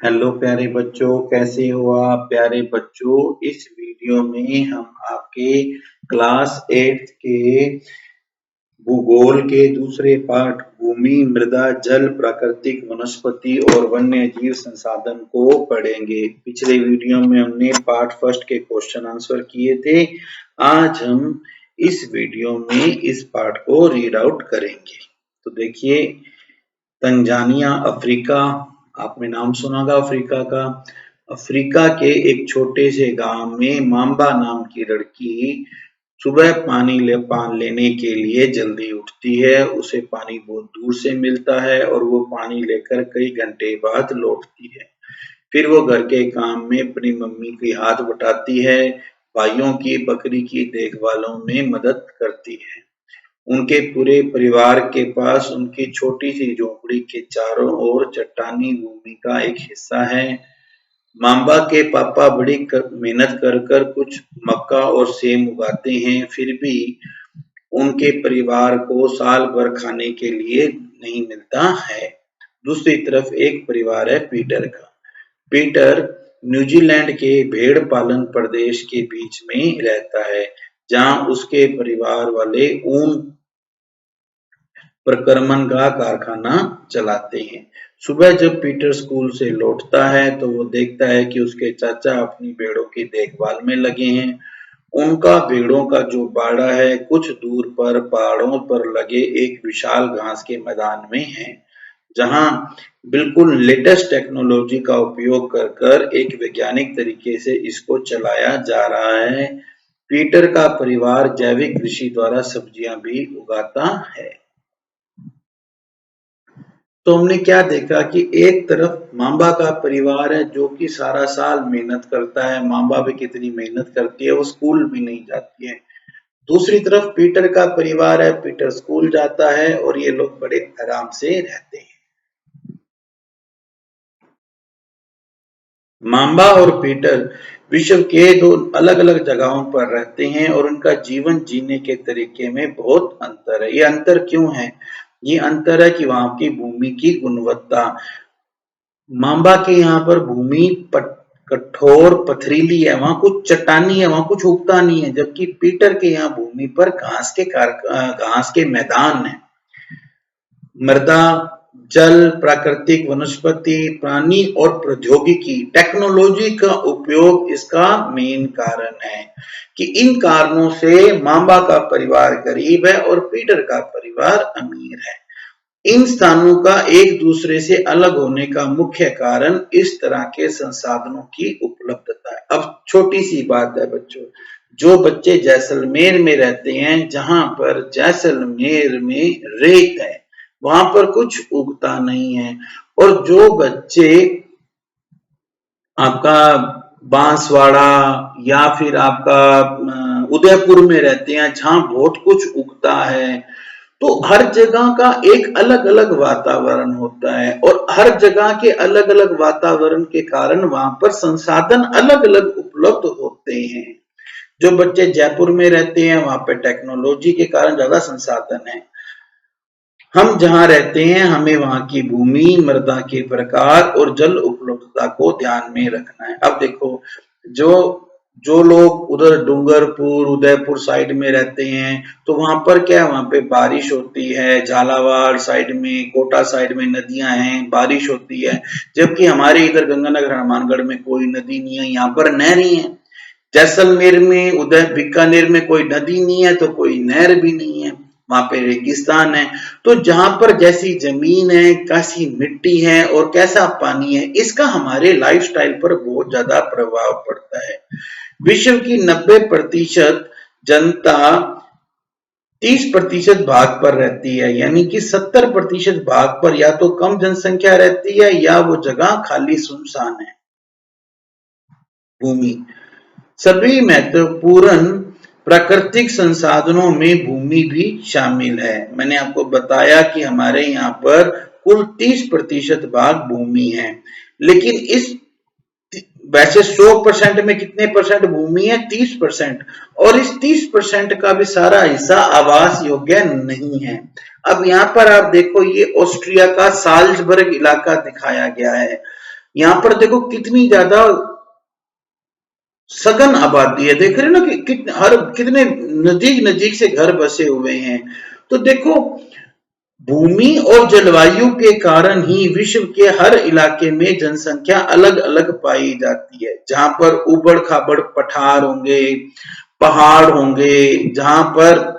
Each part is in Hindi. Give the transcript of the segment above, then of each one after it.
हेलो प्यारे बच्चों, कैसे हो आप प्यारे बच्चों। इस वीडियो में हम आपके क्लास 8 के भूगोल के दूसरे पाठ भूमि, मृदा, जल, प्राकृतिक वनस्पति और वन्य जीव संसाधन को पढ़ेंगे। पिछले वीडियो में हमने पार्ट फर्स्ट के क्वेश्चन आंसर किए थे। आज हम इस वीडियो में इस पाठ को रीड आउट करेंगे। तो देखिए, तंजानिया अफ्रीका, आपने नाम सुना होगा अफ्रीका का। अफ्रीका के एक छोटे से गांव में मांबा नाम की लड़की सुबह पानी लेने के लिए जल्दी उठती है। उसे पानी बहुत दूर से मिलता है और वो पानी लेकर कई घंटे बाद लौटती है। फिर वो घर के काम में अपनी मम्मी की हाथ बटाती है, भाइयों की बकरी की देखभालों में मदद करती है। उनके पूरे परिवार के पास उनकी छोटी सी झोपड़ी के चारों ओर चट्टानी भूमि का एक हिस्सा है। मांबा के पापा बड़ी मेहनत कर कुछ मक्का और सेब उगाते हैं, फिर भी उनके परिवार को साल भर खाने के लिए नहीं मिलता है। दूसरी तरफ एक परिवार है पीटर का। पीटर न्यूजीलैंड के भेड़ पालन प्रदेश के बीच में रहता है, जहां उसके परिवार वाले ऊन प्रक्रमण का कारखाना चलाते हैं। सुबह जब पीटर स्कूल से लौटता है तो वो देखता है कि उसके चाचा अपनी भेड़ों की देखभाल में लगे हैं। उनका भेड़ों का जो बाड़ा है कुछ दूर पर पहाड़ों पर लगे एक विशाल घास के मैदान में है, जहां बिल्कुल लेटेस्ट टेक्नोलॉजी का उपयोग कर एक वैज्ञानिक तरीके से इसको चलाया जा रहा है। पीटर का परिवार जैविक कृषि द्वारा सब्जियां भी उगाता है। तो हमने क्या देखा कि एक तरफ मांबा का परिवार है जो कि सारा साल मेहनत करता है। मांबा भी कितनी मेहनत करती है, वो स्कूल भी नहीं जाती है। दूसरी तरफ पीटर का परिवार है, पीटर स्कूल जाता है और ये लोग बड़े आराम से रहते हैं। मांबा और पीटर विश्व के दो अलग अलग जगहों पर रहते हैं और उनका जीवन जीने के तरीके में बहुत अंतर है। ये अंतर क्यों है? ये अंतर है कि वहां की भूमि की गुणवत्ता। मांबा के यहाँ पर भूमि कठोर पथरीली है, वहां कुछ चट्टानी है, वहां कुछ उगता नहीं है, जबकि पीटर के यहाँ भूमि पर घास के मैदान है। मृदा, जल, प्राकृतिक वनस्पति, प्राणी और प्रौद्योगिकी टेक्नोलॉजी का उपयोग इसका मेन कारण है कि इन कारणों से मांबा का परिवार गरीब है और पीटर का परिवार अमीर है। इन स्थानों का एक दूसरे से अलग होने का मुख्य कारण इस तरह के संसाधनों की उपलब्धता है। अब छोटी सी बात है बच्चों, जो बच्चे जैसलमेर में रहते हैं, जहां पर जैसलमेर में रेत है, वहां पर कुछ उगता नहीं है। और जो बच्चे आपका बांसवाड़ा या फिर आपका उदयपुर में रहते हैं, जहां बहुत कुछ उगता है, तो हर जगह का एक अलग अलग वातावरण होता है और हर जगह के अलग अलग वातावरण के कारण वहां पर संसाधन अलग अलग उपलब्ध होते हैं। जो बच्चे जयपुर में रहते हैं वहां पे टेक्नोलॉजी के कारण ज्यादा संसाधन है। हम जहां रहते हैं हमें वहां की भूमि, मृदा के प्रकार और जल उपलब्धता को ध्यान में रखना है। अब देखो, जो जो लोग उधर डूंगरपुर, उदयपुर साइड में रहते हैं, तो वहां पर क्या है, वहां पे बारिश होती है। झालावाड़ साइड में, कोटा साइड में नदियां हैं, बारिश होती है। जबकि हमारे इधर गंगानगर, हनुमानगढ़ में कोई नदी नहीं है, यहाँ पर नहर ही है। जैसलमेर में, बीकानेर में कोई नदी नहीं है तो कोई नहर भी नहीं है, वहां पे रेगिस्तान है। तो जहां पर जैसी जमीन है, कैसी मिट्टी है और कैसा पानी है, इसका हमारे लाइफस्टाइल पर बहुत ज्यादा प्रभाव पड़ता है। विश्व की 90% जनता 30% भाग पर रहती है, यानी कि 70% भाग पर या तो कम जनसंख्या रहती है या वो जगह खाली सुनसान है। भूमि, सभी महत्वपूर्ण प्राकृतिक संसाधनों में भूमि भी शामिल है। मैंने आपको बताया कि हमारे यहाँ पर कुल 30% भाग भूमि है, लेकिन इस वैसे 100% में कितने परसेंट भूमि है? 30%। और इस 30% का भी सारा हिस्सा आवास योग्य नहीं है। अब यहाँ पर आप देखो, ये ऑस्ट्रिया का साल्जबर्ग इलाका दिखाया गया है। यहाँ पर देखो कितनी ज्यादा सघन आबादी है, देख रहे हो ना कि कितने नजदीक नजदीक से घर बसे हुए हैं। तो देखो भूमि और जलवायु के कारण ही विश्व के हर इलाके में जनसंख्या अलग अलग पाई जाती है। जहां पर उबड़ खाबड़ पठार होंगे, पहाड़ होंगे, जहां पर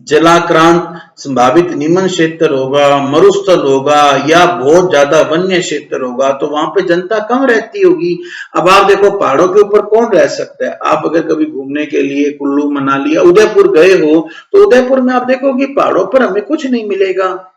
जलाक्रांत संभावित निम्न क्षेत्र होगा, मरुस्थल होगा या बहुत ज्यादा वन्य क्षेत्र होगा, तो वहां पे जनता कम रहती होगी। अब आप देखो पहाड़ों के ऊपर कौन रह सकता है। आप अगर कभी घूमने के लिए कुल्लू मनाली या उदयपुर गए हो, तो उदयपुर में आप देखोगे पहाड़ों पर हमें कुछ नहीं मिलेगा।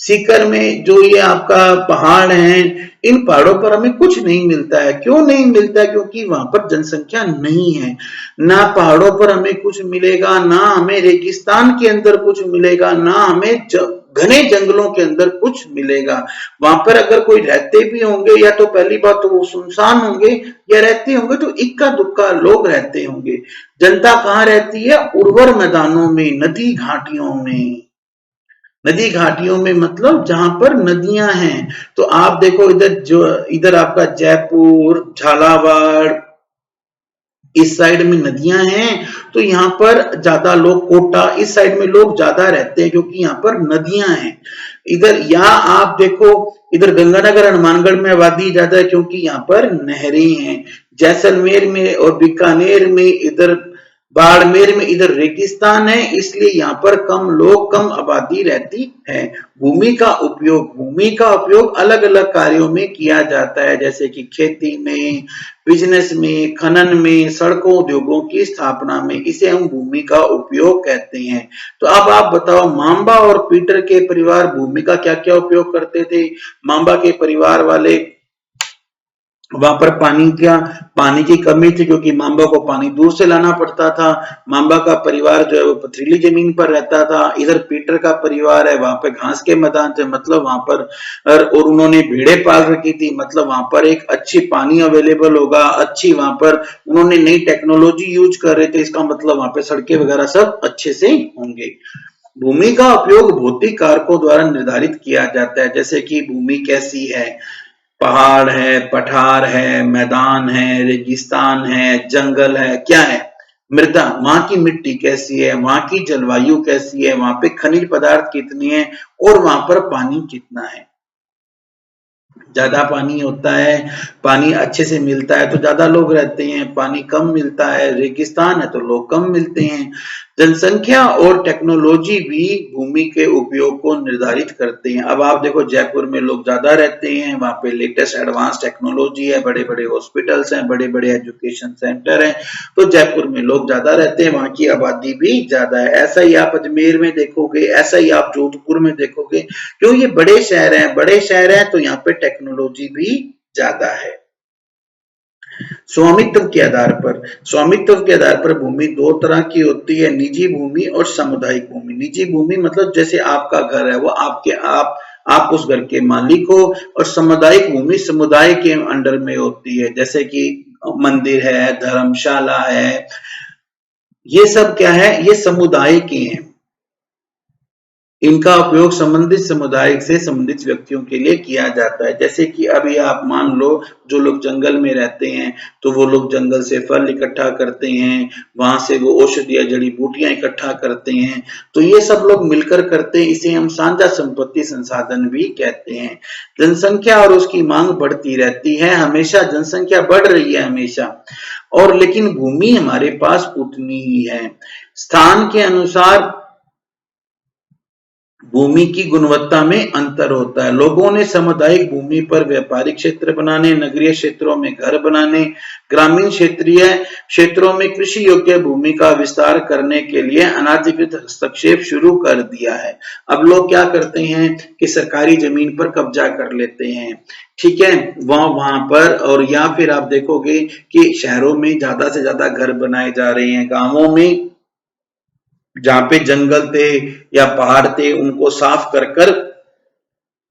सीकर में जो ये आपका पहाड़ है, इन पहाड़ों पर हमें कुछ नहीं मिलता है। क्यों नहीं मिलता है? क्योंकि वहां पर जनसंख्या नहीं है। ना पहाड़ों पर हमें कुछ मिलेगा, ना हमें रेगिस्तान के अंदर कुछ मिलेगा, ना हमें घने जंगलों के अंदर कुछ मिलेगा। वहां पर अगर कोई रहते भी होंगे, या तो पहली बात तो वो सुनसान होंगे, या रहते होंगे तो इक्का दुक्का लोग रहते होंगे। जनता कहाँ रहती है? उर्वर मैदानों में, नदी घाटियों में। नदी घाटियों में मतलब जहां पर नदियां हैं। तो आप देखो इधर आपका जयपुर, झालावाड़, इस साइड में नदियां हैं, तो यहाँ पर ज्यादा लोग, कोटा इस साइड में लोग ज्यादा रहते हैं क्योंकि यहाँ पर नदियां हैं। इधर या आप देखो इधर गंगानगर हनुमानगढ़ में आबादी ज्यादा है क्योंकि यहाँ पर नहरें हैं। जैसलमेर में और बीकानेर में, इधर बाड़मेर में इधर रेगिस्तान है, इसलिए यहाँ पर कम लोग, कम आबादी रहती है। भूमि का उपयोग अलग अलग कार्यों में किया जाता है, जैसे कि खेती में, बिजनेस में, खनन में, सड़कों, उद्योगों की स्थापना में। इसे हम भूमि का उपयोग कहते हैं। तो अब आप बताओ मांबा और पीटर के परिवार भूमि का क्या क्या उपयोग करते थे। मांबा के परिवार वाले, वहां पर पानी की कमी थी क्योंकि मांबा को पानी दूर से लाना पड़ता था। मांबा का परिवार जो है वो पथरीली जमीन पर रहता था। इधर पीटर का परिवार है, वहां पे घास के मैदान थे, मतलब वहां पर और उन्होंने भेड़े पाल रखी थी, मतलब वहां पर एक अच्छी पानी अवेलेबल होगा, अच्छी वहां पर उन्होंने नई टेक्नोलॉजी यूज कर रहे थे, इसका मतलब वहां पे सड़कें वगैरह सब अच्छे से होंगे। भूमि का उपयोग भौतिक कारकों द्वारा निर्धारित किया जाता है, जैसे कि भूमि कैसी है, पहाड़ है, पठार है, मैदान है, रेगिस्तान है, जंगल है, क्या है? मृदा, वहां की मिट्टी कैसी है, वहां की जलवायु कैसी है, वहां पे खनिज पदार्थ कितनी है, और वहां पर पानी कितना है। ज्यादा पानी होता है, पानी अच्छे से मिलता है तो ज्यादा लोग रहते हैं, पानी कम मिलता है, रेगिस्तान है तो लोग कम मिलते हैं। जनसंख्या और टेक्नोलॉजी भी भूमि के उपयोग को निर्धारित करते हैं। अब आप देखो जयपुर में लोग ज्यादा रहते हैं, वहां पे लेटेस्ट एडवांस टेक्नोलॉजी है, बड़े बड़े हॉस्पिटल्स हैं, बड़े बड़े एजुकेशन सेंटर हैं, तो जयपुर में लोग ज्यादा रहते हैं, वहां की आबादी भी ज्यादा है। ऐसा ही आप अजमेर में देखोगे, ऐसा ही आप जोधपुर में देखोगे। क्यों? ये बड़े शहर हैं तो यहाँ पे टेक्नोलॉजी भी ज्यादा है। स्वामित्व के आधार पर भूमि दो तरह की होती है, निजी भूमि और सामुदायिक भूमि। निजी भूमि मतलब जैसे आपका घर है, वो आप उस घर के मालिक हो, और सामुदायिक भूमि समुदाय के अंडर में होती है, जैसे कि मंदिर है, धर्मशाला है, ये सब क्या है? ये समुदाय के हैं। इनका उपयोग संबंधित समुदाय से संबंधित व्यक्तियों के लिए किया जाता है। जैसे कि अभी आप मान लो जो लोग जंगल में रहते हैं, तो वो लोग जंगल से फल इकट्ठा करते हैं, वहां से वो औषधीय जड़ी बूटियां इकट्ठा करते हैं, तो ये सब लोग मिलकर करते हैं, इसे हम साझा संपत्ति संसाधन भी कहते हैं। जनसंख्या और उसकी मांग बढ़ती रहती है, हमेशा जनसंख्या बढ़ रही है हमेशा, और लेकिन भूमि हमारे पास उतनी ही है। स्थान के अनुसार भूमि की गुणवत्ता में अंतर होता है। लोगों ने सामुदायिक भूमि पर व्यापारिक क्षेत्र बनाने, नगरीय क्षेत्रों में घर बनाने, ग्रामीण क्षेत्रीय क्षेत्रों में कृषि योग्य भूमि का विस्तार करने के लिए अनाधिकृत हस्तक्षेप शुरू कर दिया है। अब लोग क्या करते हैं कि सरकारी जमीन पर कब्जा कर लेते हैं, ठीक है, वहां पर, और या फिर आप देखोगे कि शहरों में ज्यादा से ज्यादा घर बनाए जा रहे हैं, गांवों में जहां पे जंगल थे या पहाड़ थे उनको साफ कर कर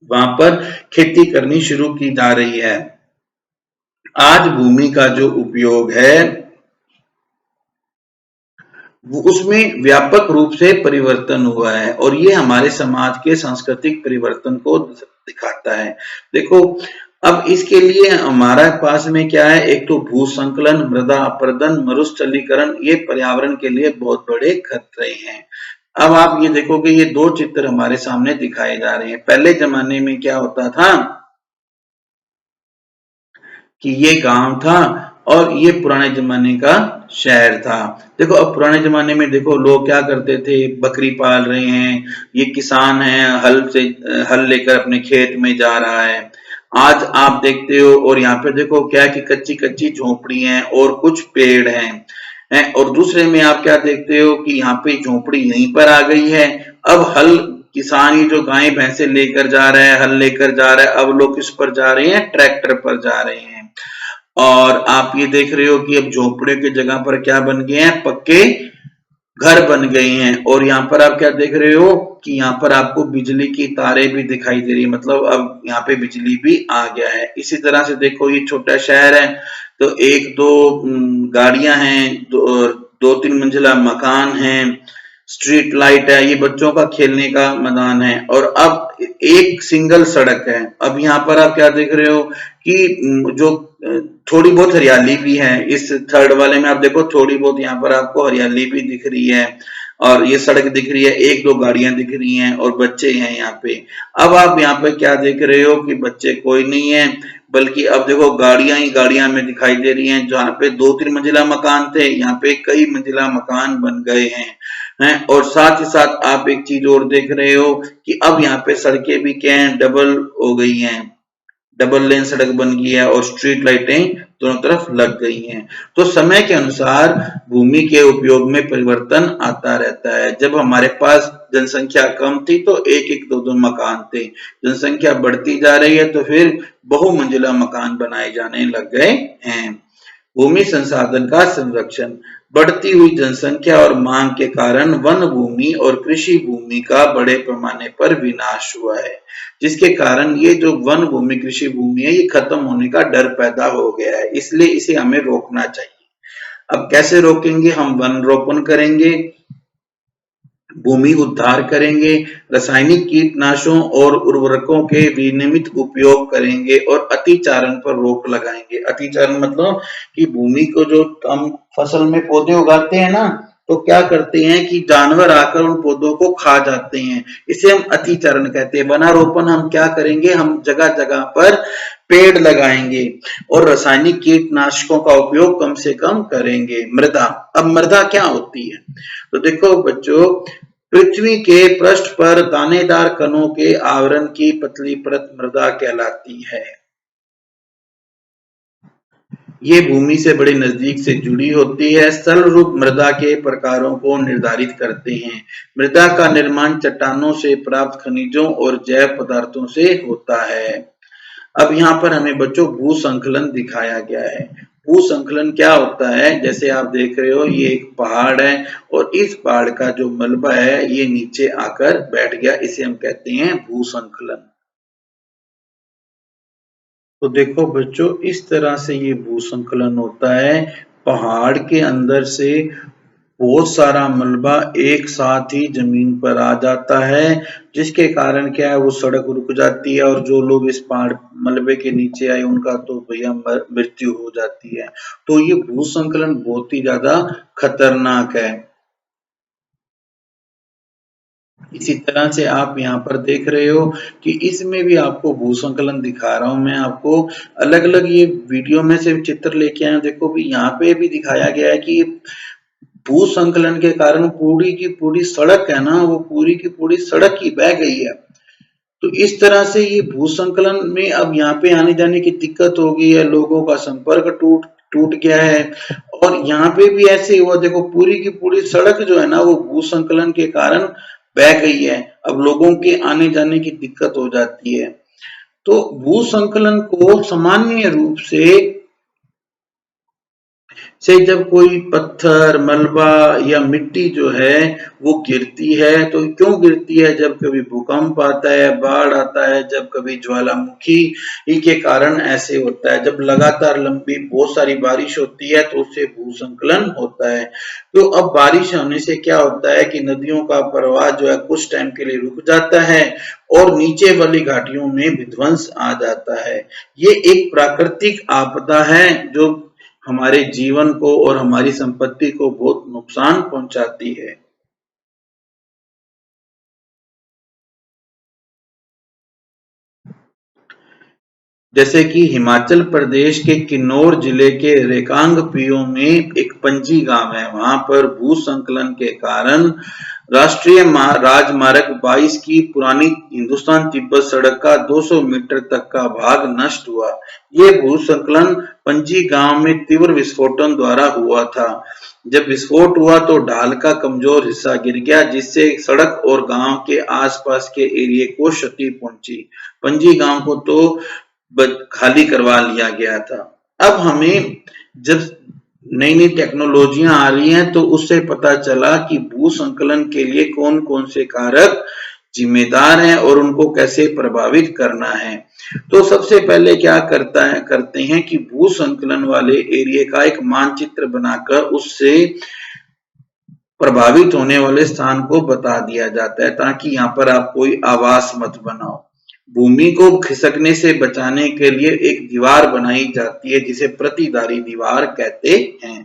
वहां पर खेती करनी शुरू की जा रही है। आज भूमि का जो उपयोग है उसमें व्यापक रूप से परिवर्तन हुआ है, और ये हमारे समाज के सांस्कृतिक परिवर्तन को दिखाता है। देखो अब इसके लिए हमारे पास में क्या है, एक तो भू संकलन, मृदा अपरदन, मरुस्थलीकरण, ये पर्यावरण के लिए बहुत बड़े खतरे हैं। अब आप ये देखोगे, ये दो चित्र हमारे सामने दिखाए जा रहे हैं। पहले जमाने में क्या होता था कि ये गांव था और ये पुराने जमाने का शहर था। देखो अब पुराने जमाने में देखो लोग क्या करते थे, बकरी पाल रहे हैं, ये किसान है, हल लेकर अपने खेत में जा रहा है। आज आप देखते हो और यहाँ पे देखो क्या है कि कच्ची कच्ची झोपड़ी हैं और कुछ पेड़ हैं, और दूसरे में आप क्या देखते हो कि यहाँ पे झोपड़ी यहीं पर आ गई है। अब हल किसान, ये जो गाय भैंसे लेकर जा रहा है, हल लेकर जा रहा है, अब लोग किस पर जा रहे हैं, ट्रैक्टर पर जा रहे हैं। और आप ये देख रहे हो कि अब झोपड़े की जगह पर क्या बन गए हैं, पक्के घर बन गए हैं। और यहाँ पर आप क्या देख रहे हो कि यहाँ पर आपको बिजली की तारें भी दिखाई दे रही है, मतलब अब यहाँ पे बिजली भी आ गया है। इसी तरह से देखो ये छोटा शहर है, तो एक दो गाड़ियां हैं, दो तीन मंजिला मकान है, स्ट्रीट लाइट है, ये बच्चों का खेलने का मैदान है। और अब एक सिंगल सड़क है। अब यहाँ पर आप क्या देख रहे हो कि जो थोड़ी बहुत हरियाली भी है, इस थर्ड वाले में आप देखो थोड़ी बहुत यहाँ पर आपको हरियाली भी दिख रही है, और ये सड़क दिख रही है, एक दो गाड़ियां दिख रही हैं और बच्चे हैं यहाँ पे। अब आप यहाँ पे क्या देख रहे हो कि बच्चे कोई नहीं है, बल्कि अब देखो गाड़ियां ही गाड़ियां में दिखाई दे रही हैं। जहाँ पे दो तीन मंजिला मकान थे, यहाँ पे कई मंजिला मकान बन गए हैं। और साथ ही साथ आप एक चीज और देख रहे हो कि अब यहाँ पे सड़कें भी क्या है, डबल हो गई हैं, डबल लेन सड़क बन गई है और स्ट्रीट लाइटें दोनों तरफ लग गई हैं। तो समय के अनुसार भूमि के उपयोग में परिवर्तन आता रहता है। जब हमारे पास जनसंख्या कम थी तो एक एक दो दो मकान थे, जनसंख्या बढ़ती जा रही है तो फिर बहुमंजिला मकान बनाए जाने लग गए हैं। भूमि संसाधन का संरक्षण, बढ़ती हुई जनसंख्या और मांग के कारण वन भूमि और कृषि भूमि का बड़े पैमाने पर विनाश हुआ है, जिसके कारण ये जो वन भूमि कृषि भूमि है ये खत्म होने का डर पैदा हो गया है, इसलिए इसे हमें रोकना चाहिए। अब कैसे रोकेंगे, हम वन रोपण करेंगे, भूमि उद्धार करेंगे, रासायनिक कीटनाशकों और उर्वरकों के विनियमित उपयोग करेंगे और अतिचारण पर रोक लगाएंगे। अतिचारण मतलब कि भूमि को जो हम फसल में पौधे उगाते हैं ना, तो क्या करते हैं कि जानवर आकर उन पौधों को खा जाते हैं, इसे हम अतिचारण कहते हैं। वनारोपण हम क्या करेंगे, हम जगह जगह पर पेड़ लगाएंगे और रासायनिक कीटनाशकों का उपयोग कम से कम करेंगे। मृदा, अब मृदा क्या होती है, तो देखो बच्चों, पृथ्वी के पृष्ठ पर दानेदार कणों के आवरण की पतली परत मृदा कहलाती है। ये भूमि से बड़े नजदीक से जुड़ी होती है। सरल रूप मृदा के प्रकारों को निर्धारित करते हैं। मृदा का निर्माण चट्टानों से प्राप्त खनिजों और जैव पदार्थों से होता है। अब यहाँ पर हमें बच्चों भू संकलन दिखाया गया है। भू संकलन क्या होता है, जैसे आप देख रहे हो ये एक पहाड़ है और इस पहाड़ का जो मलबा है ये नीचे आकर बैठ गया, इसे हम कहते हैं भू संकलन। तो देखो बच्चों, इस तरह से ये भू संकलन होता है। पहाड़ के अंदर से बहुत सारा मलबा एक साथ ही जमीन पर आ जाता है, जिसके कारण क्या है, वो सड़क रुक जाती है और जो लोग इस पहाड़ मलबे के नीचे आए उनका तो भैया मृत्यु हो जाती है। तो ये भूसंकलन बहुत ही ज्यादा खतरनाक है। इसी तरह से आप यहाँ पर देख रहे हो कि इसमें भी आपको भूसंकलन दिखा रहा हूं मैं आपको, अलग अलग ये वीडियो में से चित्र लेके आया। देखो भी यहाँ पे भी दिखाया गया है कि भूसंकलन के कारण पूरी की पूरी सड़क है ना, वो पूरी की पूरी सड़क ही बह गई है। तो इस तरह से ये भूसंकलन में अब यहाँ पे आने जाने की दिक्कत हो गई है, लोगों का संपर्क टूट टूट गया है। और यहाँ पे भी ऐसे हुआ, देखो पूरी की पूरी सड़क जो है ना वो भूसंकलन के कारण बह गई है। अब लोगों के आने जाने की दिक्कत हो जाती है। तो भूसंकलन को सामान्य रूप से से जब कोई पत्थर, मलबा या मिट्टी जो है वो गिरती है तो क्यों गिरती है? जब कभी भूकंप आता है, बाढ़ आता है, जब कभी ज्वालामुखी के कारण ऐसे होता है। जब लगातार लंबी बहुत सारी बारिश होती है तो उससे भूसंकलन होता है। तो अब बारिश होने से क्या होता है कि नदियों का प्रवाह जो है कुछ टाइम के लिए रुक जाता है और नीचे वाली घाटियों में विध्वंस आ जाता है। ये एक प्राकृतिक आपदा है जो हमारे जीवन को और हमारी संपत्ति को बहुत नुकसान पहुंचाती है। जैसे कि हिमाचल प्रदेश के किन्नौर जिले के रेकांग पीओ में एक पंजी गांव है। वहां पर भूसंकलन के कारण राष्ट्रीय राजमार्ग 22 की पुरानी हिंदुस्तान तिब्बत सड़क का 200 मीटर तक का भाग नष्ट हुआ। ये भूसंकलन पंजी गांव में तीव्र विस्फोटन द्वारा हुआ था। जब विस्फोट हुआ तो ढाल का कमजोर हिस्सा गिर गया जिससे सड़क और गांव के आसपास के एरिया को क्षति पहुंची। पंजी गांव को तो खाली करवा लिया गया था। अब हमें जब नई नई टेक्नोलॉजियां आ रही हैं तो उससे पता चला कि भूसंकलन के लिए कौन कौन से कारक जिम्मेदार हैं और उनको कैसे प्रभावित करना है। तो सबसे पहले क्या करते हैं कि भूसंकलन वाले एरिया का एक मानचित्र बनाकर उससे प्रभावित होने वाले स्थान को बता दिया जाता है ताकि यहाँ पर आप कोई आवास मत बनाओ। भूमि को खिसकने से बचाने के लिए एक दीवार बनाई जाती है जिसे प्रतिधारी दीवार कहते हैं।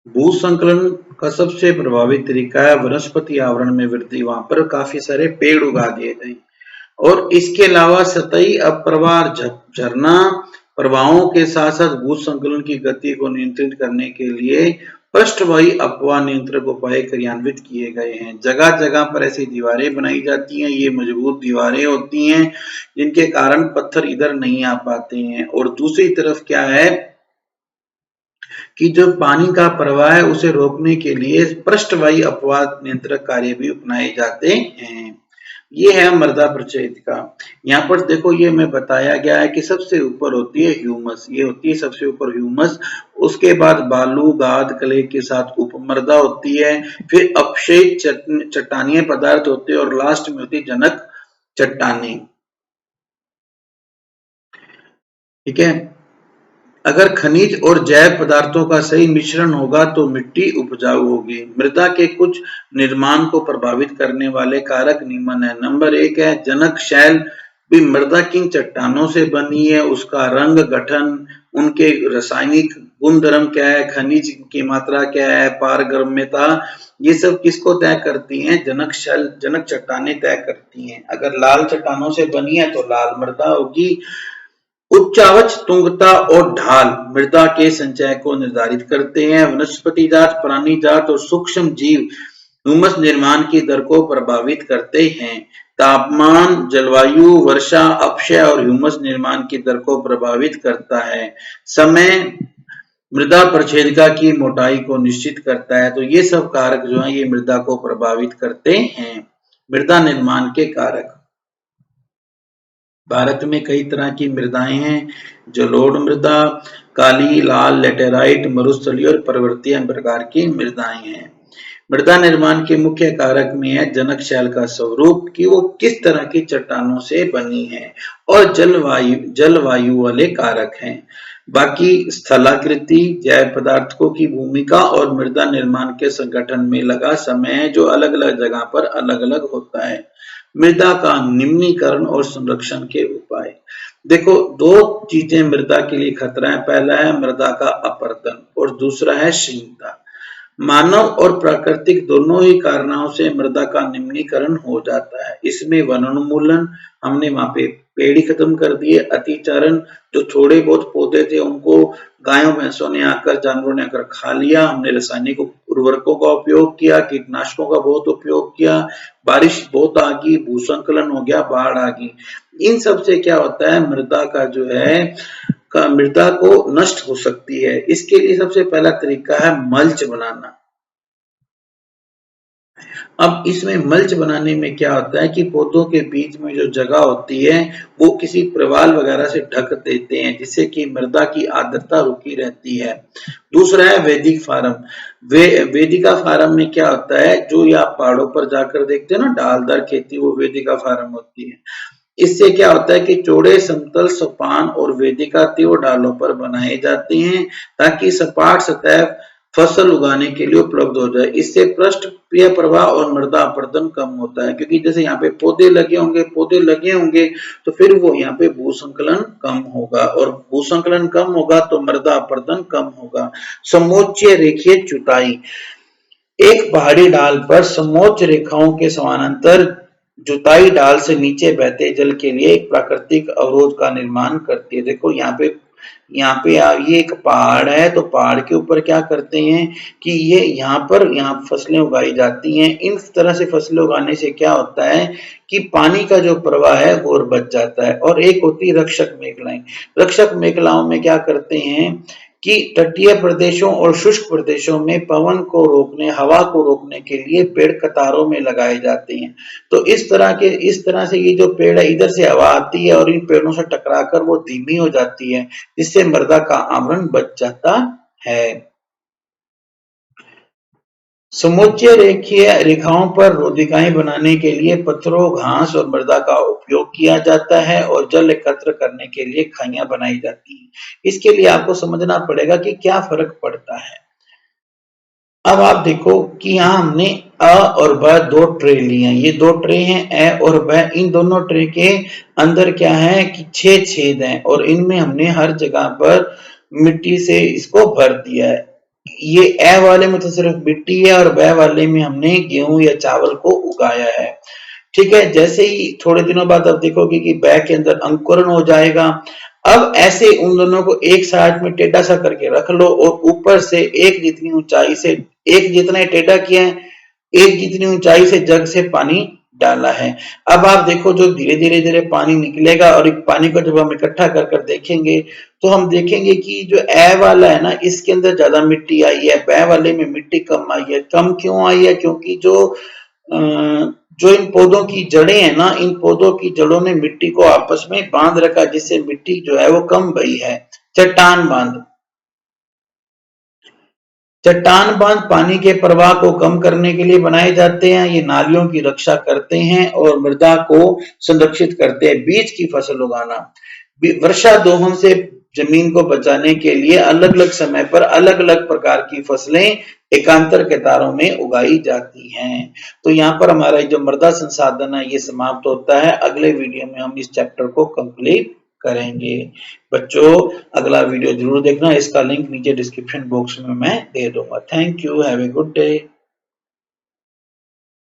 भूसंकलन का सबसे प्रभावी तरीका है वनस्पति आवरण में वृद्धि। वहां पर काफी सारे पेड़ उगा दिए गए और इसके अलावा सतही अपप्रवाह झरना प्रवाहों के साथ साथ भूसंकलन की गति को नियंत्रित करने के लिए पृष्ठवाही अपवाह नियंत्रक उपाय क्रियान्वित किए गए हैं। जगह जगह पर ऐसी दीवारें बनाई जाती हैं। ये मजबूत दीवारें होती हैं जिनके कारण पत्थर इधर नहीं आ पाते हैं। और दूसरी तरफ क्या है कि जो पानी का प्रवाह है उसे रोकने के लिए पृष्ठवाही अपवाह नियंत्रक कार्य भी अपनाए जाते हैं। ये है मृदा प्रचेदिका। यहाँ पर देखो ये मैं बताया गया है कि सबसे ऊपर होती है ह्यूमस, ये होती है सबसे ऊपर ह्यूमस, उसके बाद बालू गाद कले के साथ उपमृदा होती है, फिर अपक्षयी चट्टानीय पदार्थ होते हैं और लास्ट में होती है जनक चट्टानी। ठीक है, अगर खनिज और जैव पदार्थों का सही मिश्रण होगा तो मिट्टी उपजाऊ होगी। मृदा के कुछ निर्माण को प्रभावित करने वाले कारक निम्न है। नंबर 1 है जनक शैल। भी मृदा किन चट्टानों से बनी है, उसका रंग गठन, उनके रासायनिक गुणधर्म क्या है, खनिज की मात्रा क्या है, पारगम्यता, ये सब किसको तय करती हैं? जनक शैल जनक चट्टानें तय करती हैं। अगर लाल चट्टानों से बनी है तो लाल मृदा होगी। उच्चावच तुंगता और ढाल मृदा के संचय को निर्धारित करते हैं। वनस्पति जात, प्राणी जात और सूक्ष्म जीव ह्यूमस निर्माण की दर को प्रभावित करते हैं। तापमान, जलवायु, वर्षा, अपक्षय और ह्यूमस निर्माण की दर को प्रभावित करता है। समय मृदा प्रच्छेदिका की मोटाई को निश्चित करता है। तो ये सब कारक जो है ये मृदा को प्रभावित करते हैं। मृदा निर्माण के कारक भारत में कई तरह की मृदाएं हैं। जलोढ़ मृदा, काली, लाल, लेटेराइट, मरुस्थलीय और पर्वतीय प्रकार की मृदाएं हैं। मृदा निर्माण के मुख्य कारक में है जनक शैल का स्वरूप कि वो किस तरह की चट्टानों से बनी है, और जलवायु वाले कारक हैं। बाकी स्थलाकृति, जैव पदार्थों की भूमिका और मृदा निर्माण के संगठन में लगा समय है जो अलग अलग जगह पर अलग अलग होता है। मृदा का निम्नीकरण और संरक्षण के उपाय। देखो दो चीजें मृदा के लिए खतरा है। पहला है मृदा का अपरदन और दूसरा है क्षीणता। मानव और प्राकृतिक दोनों ही कारणों से मृदा का निम्नीकरण हो जाता है। इसमें वनोन्मूलन, हमने वहां पे पेड़ ही खत्म कर दिए। अतिचारण, जो थोड़े बहुत पौधे थे उनको गायों भैंसों ने आकर, जानवरों ने आकर खा लिया। हमने रासायनिक उर्वरकों का उपयोग किया, कीटनाशकों का बहुत उपयोग किया, बारिश बहुत आ गई, भूसंकलन हो गया, बाढ़ आ गई। इन सब से क्या होता है, मृदा का जो है मृदा को नष्ट हो सकती है। इसके लिए सबसे पहला तरीका है मल्च बनाना। अब इसमें मल्च बनाने में क्या होता है कि पौधों के बीच में जो जगह होती है वो किसी प्रवाल वगैरह से ढक देते हैं, जिससे कि मृदा की आर्द्रता रुकी रहती है। दूसरा है वैदिक फार्म। वेदिका फार्म में क्या होता है, जो ये आप पहाड़ों पर जाकर देखते हैं ना ढालदार खेती, वो वेदिका फार्म होती है। इससे क्या होता है कि चौड़े समतल सोपान और वेदिका तीव्र ढालों पर बनाए जाते हैं, ताकि सपाट सतह फसल उगाने के लिए उपलब्ध हो जाए। इससे पृष्ठीय प्रवाह और मृदा अपरदन कम होता है, क्योंकि जैसे यहाँ पे पौधे लगे होंगे तो फिर वो यहाँ पे भूसंकलन कम होगा, और भूसंकलन कम होगा तो मृदा अपरदन कम होगा। समोच्च रेखीय जुताई। एक पहाड़ी ढाल पर समोच्च रेखाओं के समानांतर जुताई ढाल से नीचे बहते जल के लिए एक प्राकृतिक अवरोध का निर्माण करती है। देखो यहाँ पे ये एक पहाड़ है, तो पहाड़ के ऊपर क्या करते हैं कि ये यहाँ फसलें उगाई जाती हैं। इन तरह से फसलें उगाने से क्या होता है कि पानी का जो प्रवाह है वो बच जाता है। और एक होती है रक्षक मेखलाएं। रक्षक मेखलाओं में क्या करते हैं कि तटीय प्रदेशों और शुष्क प्रदेशों में पवन को रोकने, हवा को रोकने के लिए पेड़ कतारों में लगाए जाते हैं। तो इस तरह से ये जो पेड़ है, इधर से हवा आती है और इन पेड़ों से टकराकर वो धीमी हो जाती है, जिससे मृदा का आवरण बच जाता है। समुच्चय रेखीय रेखाओं पर रोधिकाएं बनाने के लिए पत्थरों, घास और मृदा का उपयोग किया जाता है, और जल एकत्र करने के लिए खाइयां बनाई जाती हैं। इसके लिए आपको समझना पड़ेगा कि क्या फर्क पड़ता है। अब आप देखो कि यहाँ हमने अ और ब दो ट्रे लिए हैं। ये दो ट्रे हैं अ और ब। इन दोनों ट्रे के अंदर क्या है कि 6 छेद हैं, और इनमें हमने हर जगह पर मिट्टी से इसको भर दिया है। ये अ वाले में तो सिर्फ मिट्टी है, और ब वाले में हमने गेहूं या चावल को उगाया है। ठीक है, जैसे ही थोड़े दिनों बाद आप देखोगे कि बैग के अंदर अंकुरण हो जाएगा। अब ऐसे उन दोनों को एक साइड में टेढ़ा सा करके रख लो, और ऊपर से एक जितनी ऊंचाई से, एक जितना टेढ़ा किया है, एक जितनी ऊंचाई से जग से पानी डाला है। अब आप देखो जो धीरे धीरे पानी निकलेगा, और पानी को जब हम इकट्ठा कर कर देखेंगे तो हम देखेंगे कि जो ए वाला है ना, इसके अंदर ज्यादा मिट्टी आई है, बै वाले में मिट्टी कम आई है। कम क्यों आई है? क्योंकि जो इन पौधों की जड़ें हैं ना, इन पौधों की जड़ों ने मिट्टी को आपस में बांध रखा, जिससे मिट्टी जो है वो कम बही है। चट्टान बांध। चट्टान बांध पानी के प्रवाह को कम करने के लिए बनाए जाते हैं। ये नालियों की रक्षा करते हैं और मृदा को संरक्षित करते हैं। बीज की फसल उगाना। वर्षा दोहन से जमीन को बचाने के लिए अलग अलग समय पर अलग अलग प्रकार की फसलें एकांतर कतारों में उगाई जाती हैं। तो यहाँ पर हमारा जो मृदा संसाधन है ये समाप्त होता है। अगले वीडियो में हम इस चैप्टर को कंप्लीट करेंगे। बच्चों, अगला वीडियो जरूर देखना। इसका लिंक नीचे डिस्क्रिप्शन बॉक्स में मैं दे दूंगा। Thank you. Have a good day.